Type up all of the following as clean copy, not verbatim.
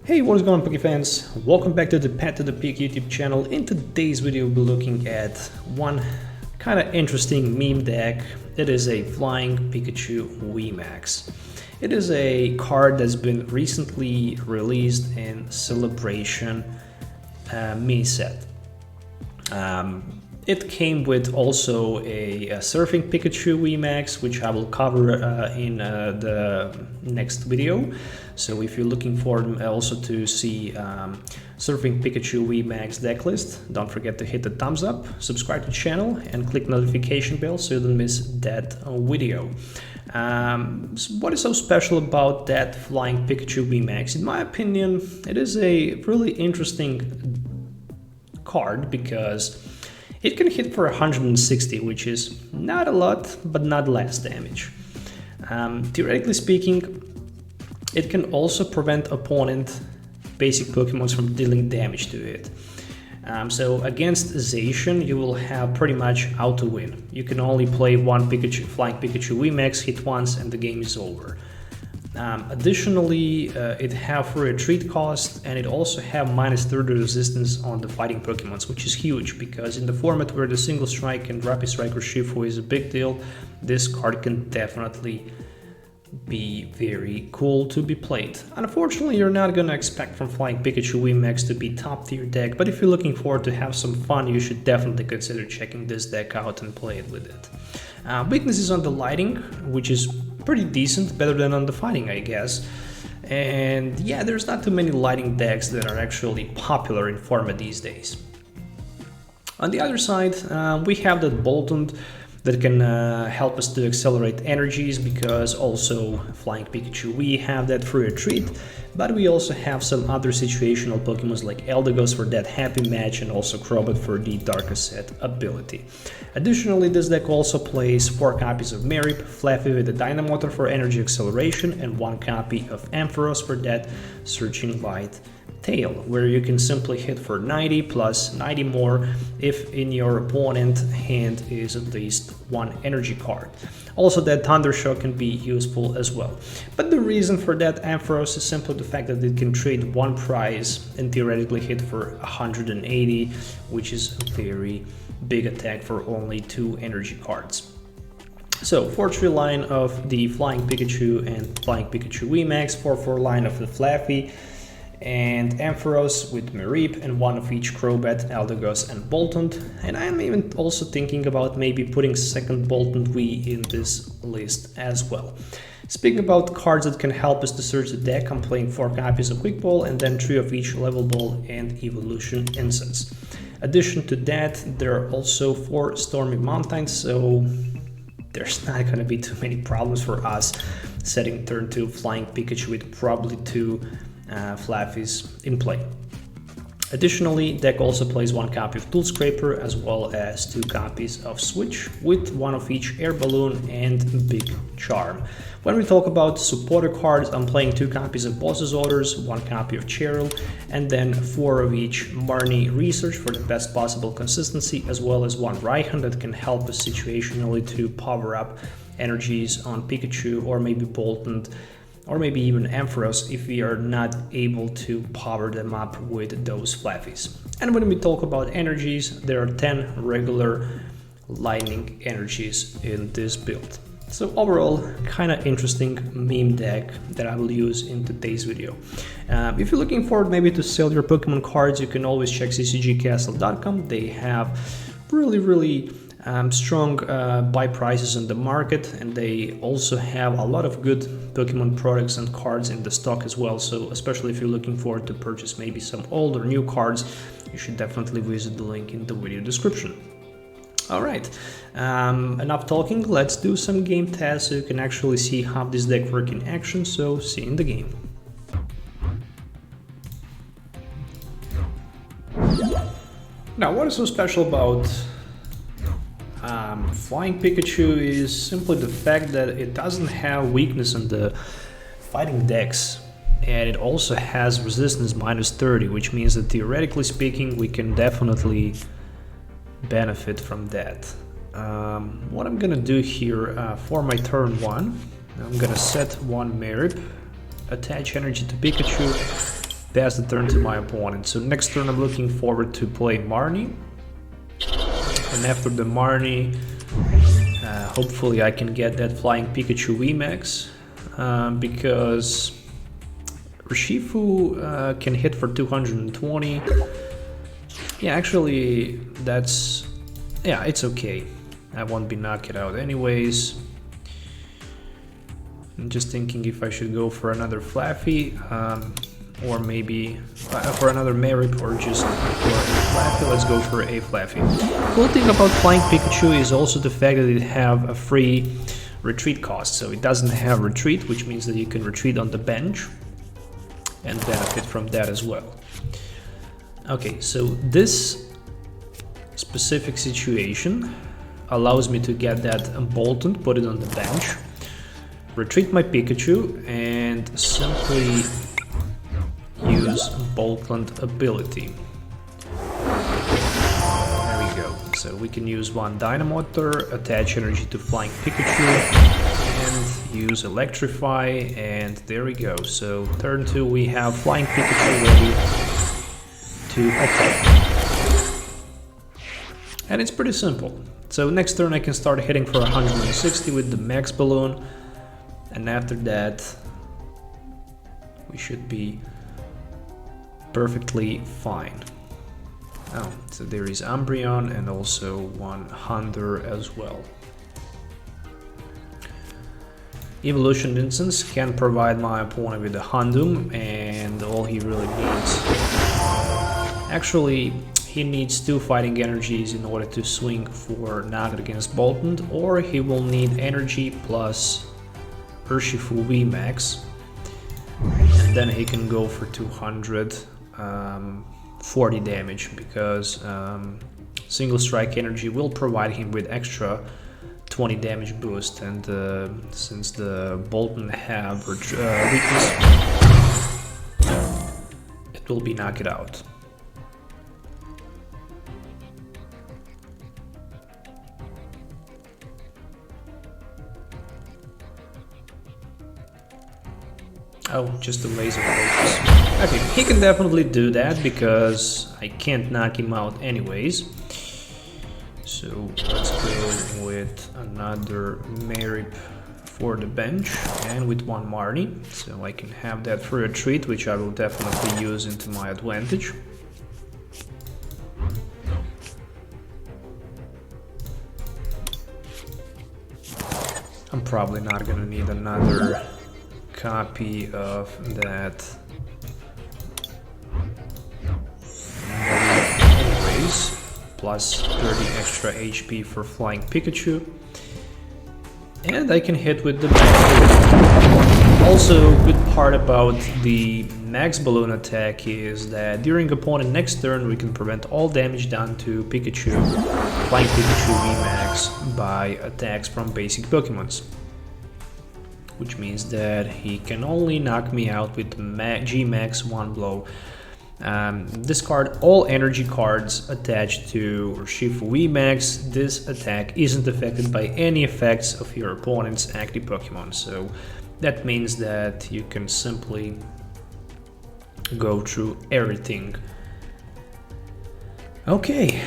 Hey, what is going on, Poké fans? Welcome back to the Path to the Peak YouTube channel. In today's video, we'll be looking at one kind of interesting meme deck. It is a Flying Pikachu VMAX. It is a card that's been recently released in Celebration mini set. It came with also a Surfing Pikachu VMAX, which I will cover in the next video. So if you're looking for also to see Surfing Pikachu VMAX deck list, don't forget to hit the thumbs up, subscribe to the channel, and click notification bell so you don't miss that video. So what is so special about that Flying Pikachu VMAX? In my opinion, it is a really interesting card because it can hit for 160, which is not a lot, but not less damage. Theoretically speaking, it can also prevent opponent basic Pokemon from dealing damage to it. So against Zacian, you will have pretty much auto win. You can only play one Flying Pikachu VMAX, hit once, and the game is over. Additionally, it have free retreat cost, and it also have -30 resistance on the fighting Pokemons, which is huge because in the format where the single strike and rapid strike Urshifu is a big deal, this card can definitely be very cool to be played. Unfortunately, you're not gonna expect from Flying Pikachu VMAX to be top tier deck, but if you're looking forward to have some fun, you should definitely consider checking this deck out and play it with it. Weaknesses on the lighting, which is pretty decent, better than on the fighting, I guess. And yeah, there's not too many lighting decks that are actually popular in format these days. On the other side, we have that Boltund that can help us to accelerate energies, because also Flying Pikachu, we have that free retreat, but we also have some other situational Pokemons like Eldegoss for that happy match, and also Crobat for the Darkest Set ability. Additionally, this deck also plays 4 copies of Mareep, Flaaffy with the Dynamotor for energy acceleration, and 1 copy of Ampharos for that Searching Light tail, where you can simply hit for 90 plus 90 more if in your opponent hand is at least 1 energy card. Also, that Thundershock can be useful as well. But the reason for that Ampharos is simply the fact that it can trade 1 prize and theoretically hit for 180, which is a very big attack for only 2 energy cards. So 4-3 line of the Flying Pikachu and Flying Pikachu VMAX, 4-4 line of the Flaaffy, and Ampharos with Mareep, and 1 of each Crobat, Eldegoss, and Boltund. And I am even also thinking about maybe putting second Boltund V in this list as well. Speaking about cards that can help us to search the deck, I'm playing 4 copies of Quick Ball and then 3 of each Level Ball and Evolution Incense. Addition to that, there are also 4 Stormy Mountains, so there's not going to be too many problems for us setting turn 2 Flying Pikachu with probably 2 Flaaffys in play. Additionally, deck also plays 1 copy of Tool Scrapper as well as 2 copies of Switch with 1 of each Air Balloon and Big Charm. When we talk about supporter cards, I'm playing 2 copies of Boss's Orders, 1 copy of Cheryl, and then 4 of each Marnie Research for the best possible consistency, as well as 1 Raihan that can help us situationally to power up energies on Pikachu or maybe Boltund, or maybe even Ampharos if we are not able to power them up with those Flaaffys. And when we talk about energies, there are 10 regular lightning energies in this build. So overall, kind of interesting meme deck that I will use in today's video. If you're looking forward maybe to sell your Pokemon cards, you can always check ccgcastle.com. They have really strong buy prices on the market, and they also have a lot of good Pokemon products and cards in the stock as well. So especially if you're looking forward to purchase maybe some old or new cards, you should definitely visit the link in the video description. Alright, enough talking, let's do some game tests so you can actually see how this deck works in action, so see you in the game. Now, what is so special about Flying Pikachu is simply the fact that it doesn't have weakness in the fighting decks, and it also has resistance -30, which means that theoretically speaking we can definitely benefit from that. What I'm gonna do here for my turn 1, I'm gonna set 1 Mareep, attach energy to Pikachu, pass the turn to my opponent. So next turn I'm looking forward to play Marnie. And after the Marnie, hopefully I can get that Flying Pikachu VMAX, because Urshifu can hit for 220. Yeah, actually, it's okay. I won't be knocked out anyways. I'm just thinking if I should go for another Flaaffy, or maybe for another Mareep, or just for a Flaaffy. Let's go for a Flaaffy. Cool thing about Flying Pikachu is also the fact that it have a free retreat cost. So it doesn't have retreat, which means that you can retreat on the bench and benefit from that as well. Okay, so this specific situation allows me to get that Boltund, put it on the bench, retreat my Pikachu, and simply use Boltund ability. There we go. So we can use one Dynamotor, attach energy to Flying Pikachu, and use Electrify, and there we go. So turn 2 we have Flying Pikachu ready to attack. And it's pretty simple. So next turn I can start hitting for 160 with the max balloon, and after that we should be perfectly fine. Oh, so there is Umbreon and also one Hunter as well. Evolution Incense can provide my opponent with a Houndoom, and all he really needs, actually he needs 2 fighting energies in order to swing for knockout against Boltund, or he will need energy plus Urshifu VMAX, and then he can go for 240 damage, because single strike energy will provide him with extra 20 damage boost, and since the Boltund have weakness, it will be knocked out. Oh, just the laser focus. Okay, he can definitely do that because I can't knock him out anyways. So let's go with another Mareep for the bench, and with one Marnie, so I can have that for a treat, which I will definitely use into my advantage. I'm probably not gonna need another copy of that anyways, plus 30 extra HP for Flying Pikachu, and I can hit with the max balloon. Also, good part about the max balloon attack is that during opponent next turn we can prevent all damage done to Pikachu, Flying Pikachu VMAX, by attacks from basic Pokemons, which means that he can only knock me out with G-Max one blow. Discard all energy cards attached to Urshifu VMAX. This attack isn't affected by any effects of your opponent's active Pokemon, so that means that you can simply go through everything. Okay,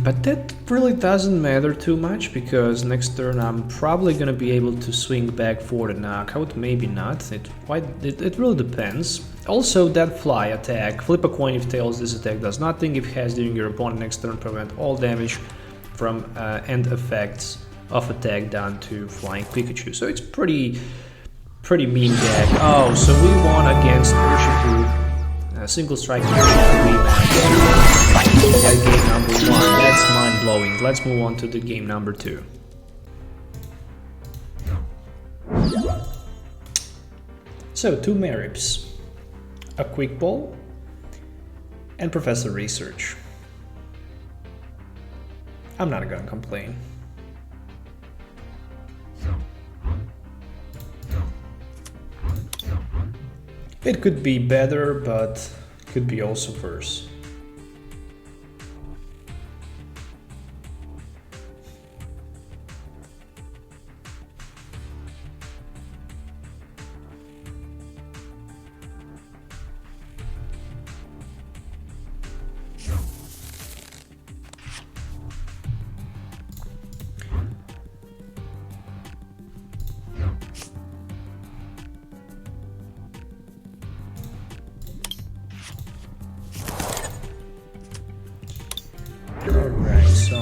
but that really doesn't matter too much, because next turn I'm probably gonna be able to swing back for the knockout, maybe not, it really depends. Also, that fly attack, flip a coin if tails, this attack does nothing. If has during your opponent next turn, prevent all damage from end effects of attack done to Flying Pikachu. So it's pretty mean deck. Oh, so we won against Urshifu. Single strike VMAX. That game number 1, that's mind blowing. Let's move on to the game number 2. So 2 Mareeps, a Quick Ball, and Professor Research. I'm not gonna complain. It could be better, but could be also worse.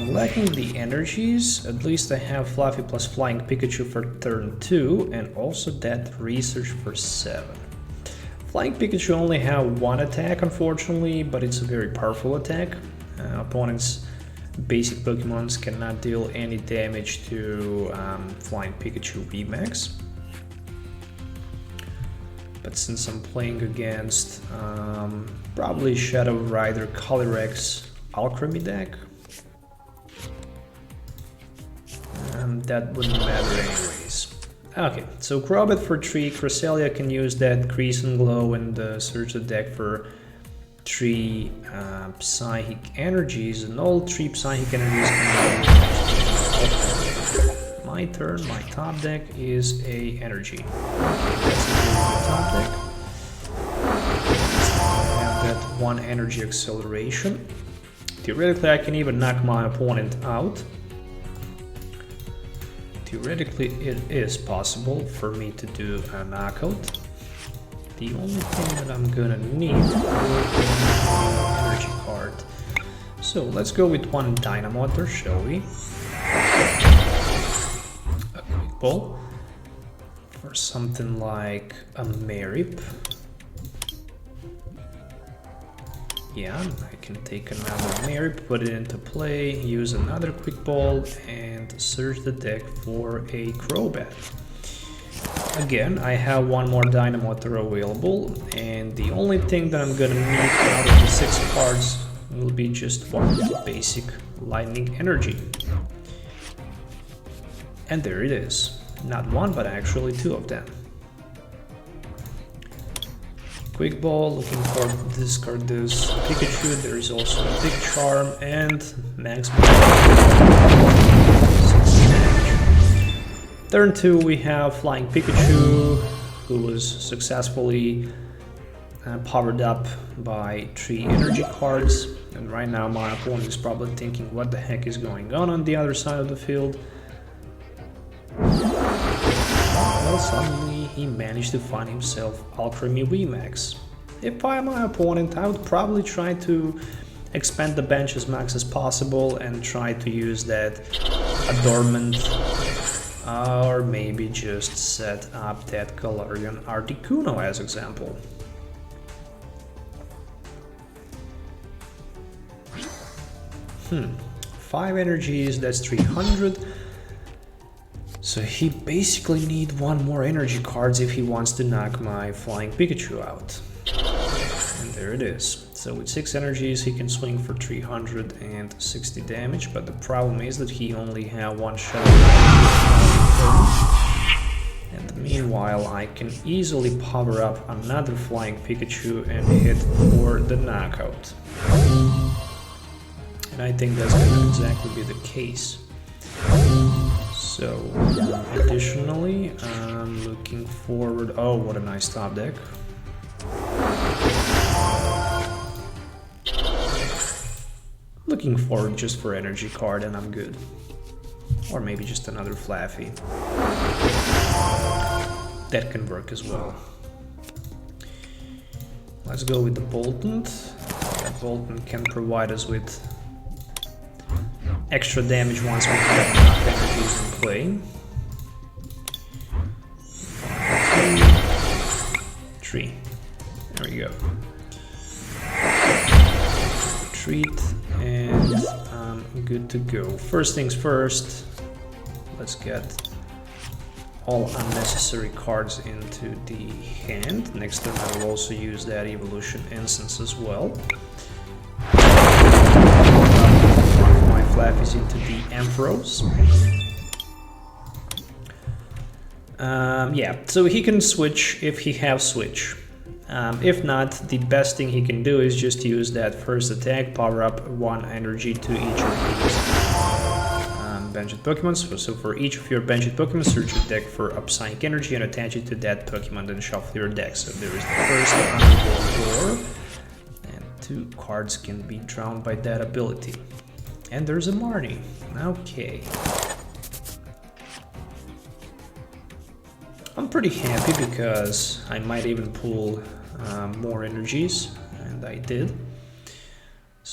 I'm lacking the energies. At least I have Flaaffy plus Flying Pikachu for turn 2 and also that research for 7. Flying Pikachu only have one attack unfortunately, but it's a very powerful attack. Opponents' basic Pokemons cannot deal any damage to Flying Pikachu VMAX. But since I'm playing against probably Shadow Rider Calyrex Alchemy deck, that wouldn't matter anyways. Okay, so Crobat for 3, Cresselia can use that Crease and Glow and search the deck for 3 Psychic Energies, and all 3 Psychic Energies can be my turn. My top deck is a energy. That's the top deck. I have that 1 energy acceleration. Theoretically, I can even knock my opponent out. Theoretically, it is possible for me to do a knockout. The only thing that I'm gonna need is an energy card. So let's go with 1 Dynamotor, shall we? A quick ball for something like a Mareep. Yeah, I can take another Mareep, put it into play, use another quick ball, and search the deck for a Crobat. Again, I have 1 more Dynamotor available, and the only thing that I'm gonna need out of the 6 cards will be just 1 basic Lightning Energy. And there it is. Not 1, but actually 2 of them. Quick ball, looking for discard this Pikachu. There is also a Big Charm and max. Turn 2 we have Flying Pikachu, who was successfully powered up by 3 energy cards. And right now my opponent is probably thinking what the heck is going on the other side of the field. Well, suddenly he managed to find himself Alchemy VMAX. If I'm my opponent, I would probably try to expand the bench as much as possible and try to use that Adornment, or maybe just set up that Galarian Articuno as example. Five energies, that's 300. So he basically needs 1 more energy cards if he wants to knock my Flying Pikachu out. And there it is. So with 6 energies he can swing for 360 damage, but the problem is that he only has 1 Shadow. And meanwhile I can easily power up another Flying Pikachu and hit for the knockout. And I think that's going to exactly be the case. So, additionally, I'm looking forward... Oh, what a nice top deck. Looking forward just for energy card and I'm good. Or maybe just another Flaaffy. That can work as well. Let's go with the Boltund. That Boltund can provide us with extra damage once we have enough energies in play. 3. There we go. Retreat, and I'm good to go. First things first, let's get all unnecessary cards into the hand. Next turn I will also use that Evolution Incense as well. Flaaffy's into the Ampharos. Yeah, so he can switch if he have switch. If not, the best thing he can do is just use that first attack, power up 1 energy to each of these benched Pokemon. So for each of your benched Pokemon, search your deck for a Psychic Energy and attach it to that Pokemon, then shuffle your deck. So there is the first Underworld Door, and 2 cards can be drawn by that ability. And there's a Marnie. Okay. I'm pretty happy because I might even pull more energies, and I did.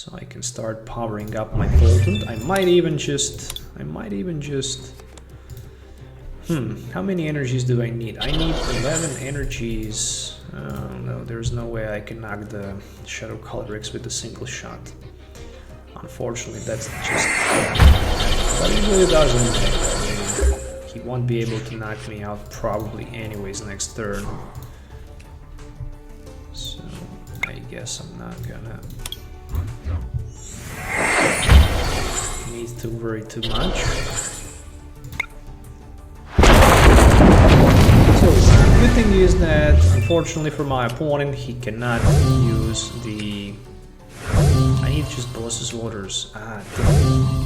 So I can start powering up my Boltund. I might even just how many energies do I need? I need 11 energies. Oh no, there's no way I can knock the Shadow Calyrex with a single shot. Unfortunately, that's just... But he really doesn't. I mean, he won't be able to knock me out probably anyways next turn. So I guess I'm not gonna need to worry too much. So the good thing is that unfortunately for my opponent, he cannot use the... I need just boss's orders. Ah, damn.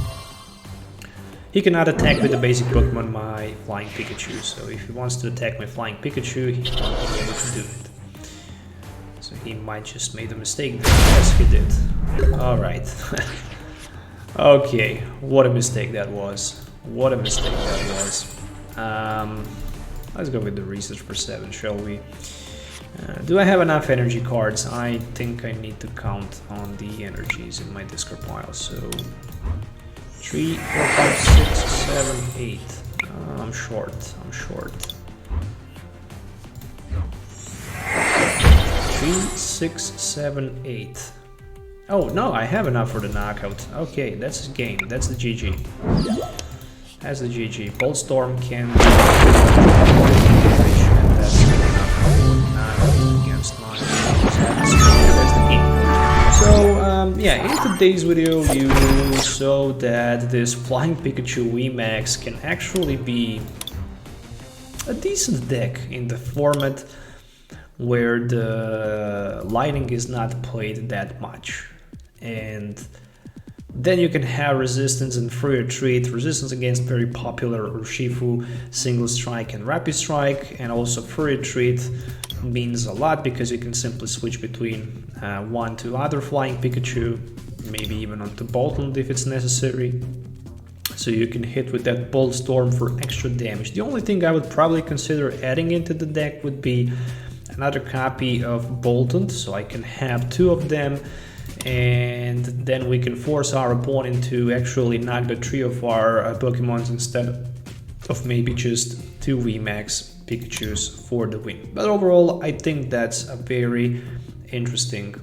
He cannot attack with the basic Pokemon my Flying Pikachu, so if he wants to attack my Flying Pikachu, he won't be able to do it. So he might just made a mistake there. Yes, he did. Alright. Okay, what a mistake that was. What a mistake that was. Let's go with the Research for 7, shall we? Do I have enough energy cards? I think I need to count on the energies in my discard pile. So 3, 4, 5, 6, 7, 8. I'm short. 3, 6, 7, 8. Oh no, I have enough for the knockout. Okay, that's the game. That's the GG. That's the GG. Boltstorm can be that's enough against my that's the game. So yeah, in today's video you saw that this Flying Pikachu VMAX can actually be a decent deck in the format where the lightning is not played that much. And then you can have resistance and free retreat, resistance against very popular Urshifu, single strike and rapid strike, and also free retreat means a lot because you can simply switch between one to other Flying Pikachu, maybe even onto Boltund if it's necessary. So you can hit with that Boltstorm for extra damage. The only thing I would probably consider adding into the deck would be another copy of Boltund, so I can have 2 of them, and then we can force our opponent to actually knock the 3 of our Pokemons instead of maybe just 2 VMAX Pikachus for the win. But overall, I think that's a very interesting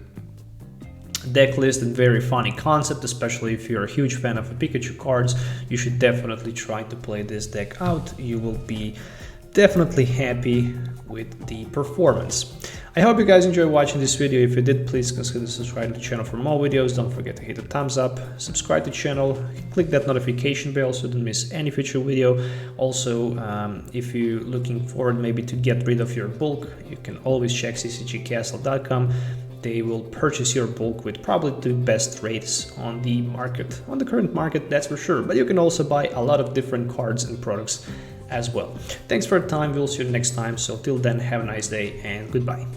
deck list and very funny concept, especially if you're a huge fan of Pikachu cards. You should definitely try to play this deck out. You will be definitely happy with the performance. I hope you guys enjoyed watching this video. If you did, please consider subscribing to the channel for more videos. Don't forget to hit the thumbs up, subscribe to the channel, click that notification bell so you don't miss any future video. Also, if you're looking forward maybe to get rid of your bulk, you can always check ccgcastle.com. They will purchase your bulk with probably the best rates on the market, on the current market, that's for sure. But you can also buy a lot of different cards and products as well. Thanks for your time. We'll see you next time. So till then, have a nice day and goodbye.